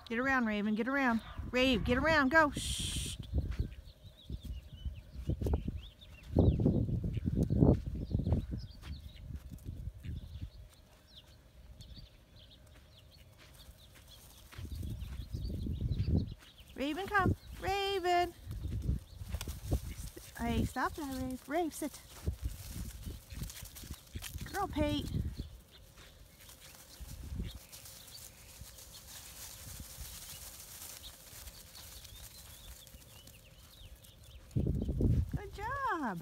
Get around, Raven. Get around. Rave, get around. Go. Shh. Raven, come. Raven. Hey, stop that, Rave. Rave, sit. Girl, Pate. Good job.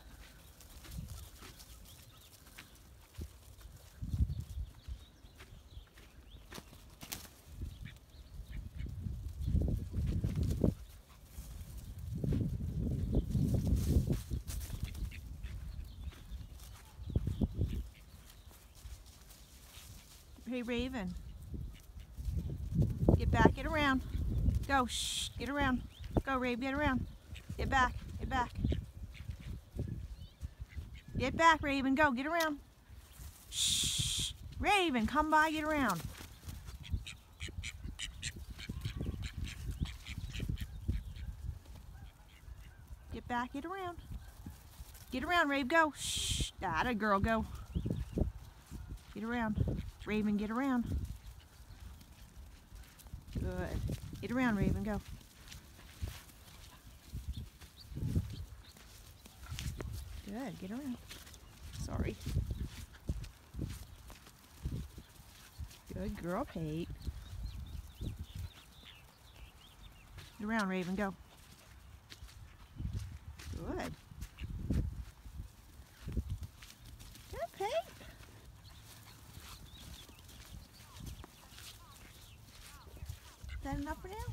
Hey, Raven. Get back, get around. Go, shh, get around. Go, Rave, get around. Get back, get back. Get back, Raven, go, get around. Shh. Raven, come by, get around. Get back, get around. Get around, Rave, go. Shh. Atta girl, go. Get around. Raven, get around. Good. Get around, Raven, go. Good, get around. Sorry. Good girl, Pate. Get around, Raven, go. Good. Good, Pate. Is that enough for now?